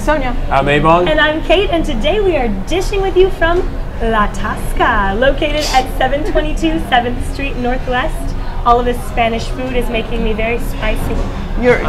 Sonya. I'm Ebong. And I'm Kate, and today we are dishing with you from La Tasca, located at 722 7th Street Northwest. All of this Spanish food is making me very spicy.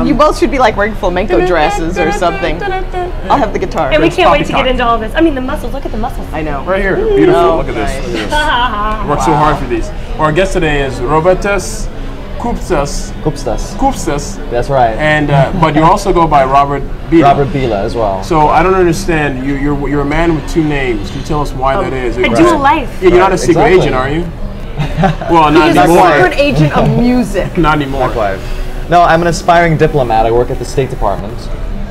You both should be like wearing flamenco dresses or something. I'll have the guitar. And we can't wait to get into all this. I mean, the muscles, look at the muscles. I know. Right here, beautiful. Oh, look at nice. this. Look at this. Worked so hard for these. Our guest today is Robertas Kupstas. Kupstas. That's right. And but you also go by Robert Bila. Robert Bila as well. So I don't understand. You're a man with two names. Can you tell us why that is? A dual life. Yeah, you're not a secret agent, are you? Well, not He's anymore. a secret agent of music. Not anymore. Not quite. No, I'm an aspiring diplomat. I work at the State Department.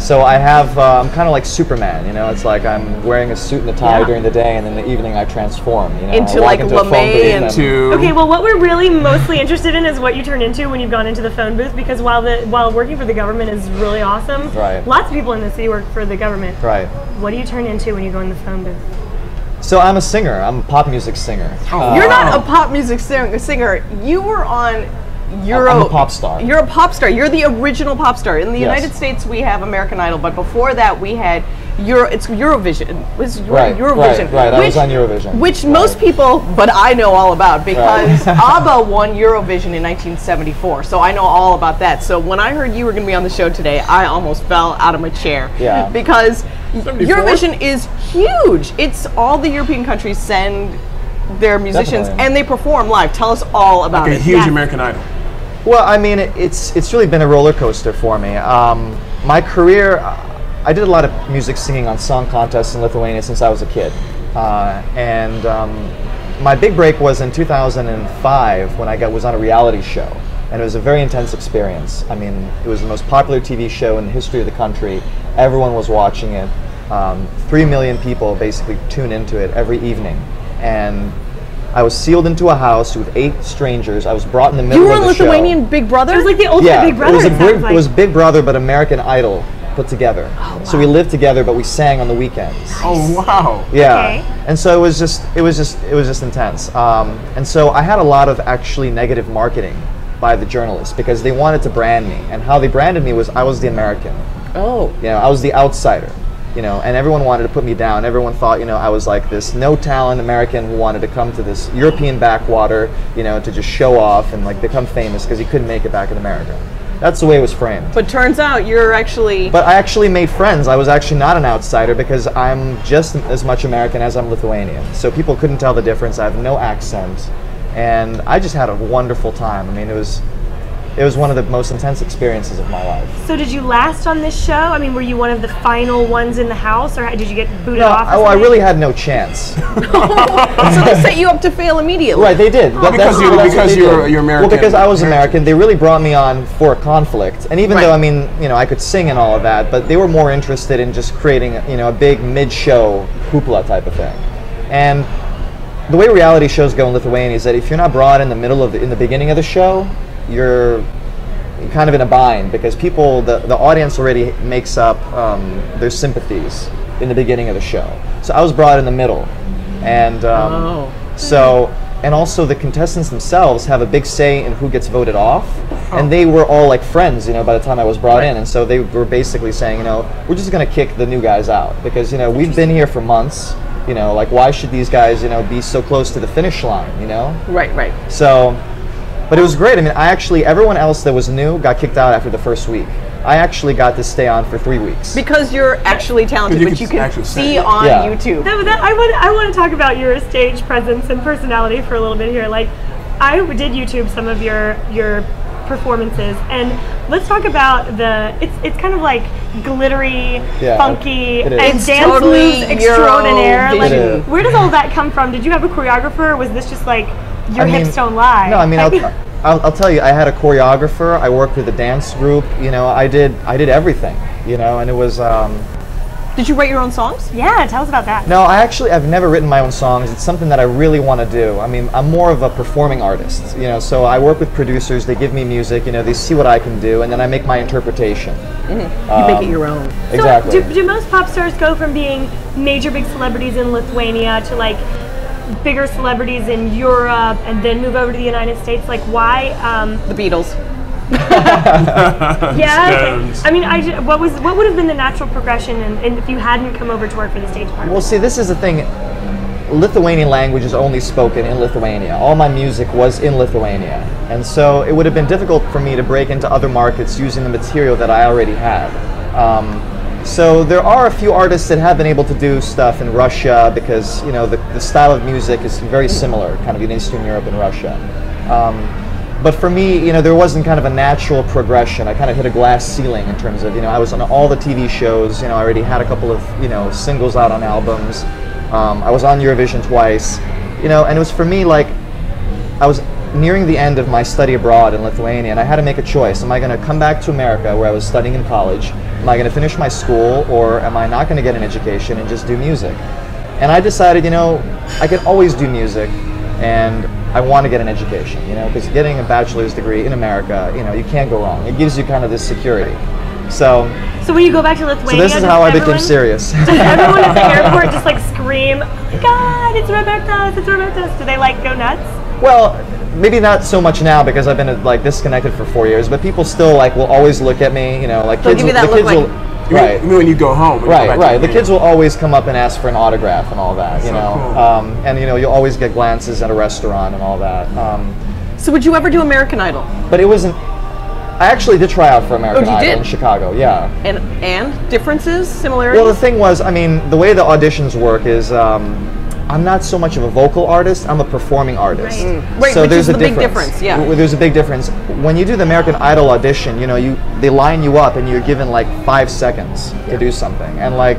So I have, I'm kind of like Superman, you know. It's like I'm wearing a suit and a tie during the day, and in the evening I transform, you know. Into like LeMay and Okay, well, what we're really mostly interested in is what you turn into when you've gone into the phone booth, because while working for the government is really awesome, right. Lots of people in the city work for the government. Right. What do you turn into when you go in the phone booth? So I'm a singer. I'm a pop music singer. You're not a pop music singer. You were on I'm a pop star. You're a pop star. You're the original pop star. In the Yes. United States, we have American Idol, but before that, we had it's Eurovision. Right, Eurovision. Right. I was on Eurovision. Which most people, but I know all about because ABBA won Eurovision in 1974. So I know all about that. So when I heard you were going to be on the show today, I almost fell out of my chair. Yeah. Because 74? Eurovision is huge. It's all the European countries send their musicians and they perform live. Tell us all about Like a it. huge American Idol. Well, I mean, it's really been a roller coaster for me. My career, I did a lot of music singing on song contests in Lithuania since I was a kid. My big break was in 2005 when I was on a reality show. And it was a very intense experience. I mean, it was the most popular TV show in the history of the country. Everyone was watching it. 3 million people basically tune into it every evening. And I was sealed into a house with 8 strangers. I was brought in the middle of the show. You were on Lithuanian Big Brother? It was like the ultimate Big Brother. It was Big Brother, but American Idol put together. Oh, wow. So we lived together, but we sang on the weekends. Oh wow! Yeah, okay. And so it was just intense. And so I had a lot of actually negative marketing by the journalists because they wanted to brand me, and how they branded me was I was the American. Oh. You know, I was the outsider. You know, and everyone wanted to put me down. Everyone thought, you know, I was like this no-talent American who wanted to come to this European backwater, you know, to just show off and like become famous because he couldn't make it back in America. That's the way it was framed. But turns out you're actually... But I actually made friends. I was actually not an outsider because I'm just as much American as I'm Lithuanian. So people couldn't tell the difference. I have no accent. And I just had a wonderful time. I mean, it was one of the most intense experiences of my life. So did you last on this show? I mean, were you one of the final ones in the house, or did you get booted off? No, I really had no chance. So they set you up to fail immediately. Right, they did. Because you're American. Well, because I was American, they really brought me on for a conflict. And even though, I mean, you know, I could sing and all of that, but they were more interested in just creating, you know, a big mid-show hoopla type of thing. And the way reality shows go in Lithuania is that if you're not brought in the beginning of the show, you're kind of in a bind because people, the audience already makes up their sympathies in the beginning of the show. So I was brought in the middle, and and also the contestants themselves have a big say in who gets voted off, and they were all like friends, you know, by the time I was brought in, and so they were basically saying, you know, we're just gonna kick the new guys out because, you know, we've been here for months, you know, like why should these guys, you know, be so close to the finish line, you know? Right. So. But it was great. I mean, everyone else that was new got kicked out after the first week. I actually got to stay on for 3 weeks. Because you're actually talented, but you can see on YouTube. I want to talk about your stage presence and personality for a little bit here. Like, I did YouTube some of your performances, and let's talk about it's kind of like glittery, funky, and dance totally moves extraordinaire. Eurovision. Like, where does all that come from? Did you have a choreographer, or was this just like your hips don't lie? No, I mean, I'll tell you, I had a choreographer. I worked with a dance group. You know, I did everything. You know, and it was. Did you write your own songs? Yeah, tell us about that. No, I've never written my own songs. It's something that I really want to do. I mean, I'm more of a performing artist, you know, so I work with producers, they give me music, you know, they see what I can do, and then I make my interpretation. You make it your own. Exactly. So do most pop stars go from being major big celebrities in Lithuania to like bigger celebrities in Europe and then move over to the United States? Like why? The Beatles. Yeah. Okay. Stones. I mean, what would have been the natural progression, and if you hadn't come over to work for the stage part? Well, see, this is the thing. Lithuanian language is only spoken in Lithuania. All my music was in Lithuania. And so it would have been difficult for me to break into other markets using the material that I already had. So there are a few artists that have been able to do stuff in Russia because, you know, the style of music is very similar, kind of in Eastern Europe and Russia. But for me, you know, there wasn't kind of a natural progression. I kind of hit a glass ceiling in terms of, you know, I was on all the TV shows, you know, I already had a couple of, you know, singles out on albums. I was on Eurovision twice, you know, and it was for me like, I was nearing the end of my study abroad in Lithuania, and I had to make a choice. Am I going to come back to America where I was studying in college? Am I going to finish my school, or am I not going to get an education and just do music? And I decided, you know, I can always do music, and I want to get an education, you know, because getting a bachelor's degree in America, you know, you can't go wrong. It gives you kind of this security. So when you go back to Lithuania, so this is how I became serious. Does everyone at the airport just like scream, "Oh my God, it's Robertas! It's Robertas!" Do they like go nuts? Well, maybe not so much now because I've been like disconnected for 4 years, but people still like will always look at me, you know, like They'll kids. give you that The look kids will, like- right. You mean when you go home? when you go Right, back to right. The Lithuania. kids will always come up and ask for an autograph and all that, you So know. cool. And you know, you'll always get glances at a restaurant and all that. So would you ever do American Idol? But it wasn't. I actually did try out for American you Idol did? in Chicago. Yeah. And differences, similarities? Well, the thing was, I mean, the way the auditions work is, I'm not so much of a vocal artist. I'm a performing artist. Right. Right, So which there's is a the big difference, yeah. There's a big difference. When you do the American Idol audition, you know, they line you up and you're given like 5 seconds to do something. And like,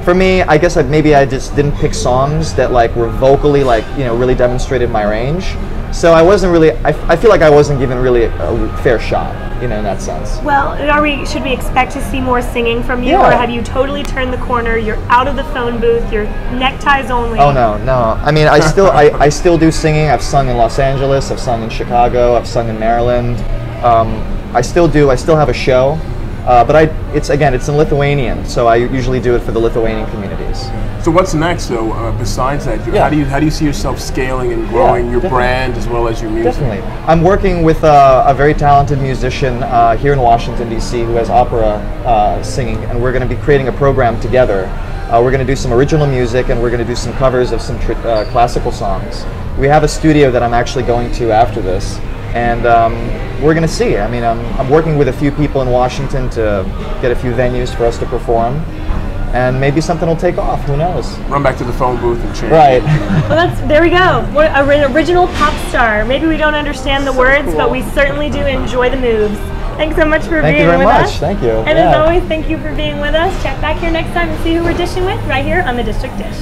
for me, I guess maybe I just didn't pick songs that like were vocally like, you know, really demonstrated my range. So I wasn't really. I feel like I wasn't given really a fair shot, you know, in that sense. Well, should we expect to see more singing from you, Yeah. or have you totally turned the corner? You're out of the phone booth. You're neckties only. Oh no. I mean, I still I still do singing. I've sung in Los Angeles. I've sung in Chicago. I've sung in Maryland. I still do. I still have a show, but it's in Lithuanian, so I usually do it for the Lithuanian communities. So what's next, though? Besides that, Yeah. how do you see yourself scaling and growing your definitely. brand as well as your music? Definitely. I'm working with a very talented musician here in Washington, D.C. who has opera singing, and we're going to be creating a program together. We're going to do some original music, and we're going to do some covers of some classical songs. We have a studio that I'm actually going to after this, and we're going to see. I mean, I'm working with a few people in Washington to get a few venues for us to perform, and maybe something will take off. Who knows? Run back to the phone booth and change. Right. Well, there we go. What an original pop star. Maybe we don't understand the words, but we certainly do enjoy the moves. Thanks so much for Thank you being very with much. us. Thank you. And as Yeah. always, thank you for being with us. Check back here next time and see who we're dishing with right here on the District Dish.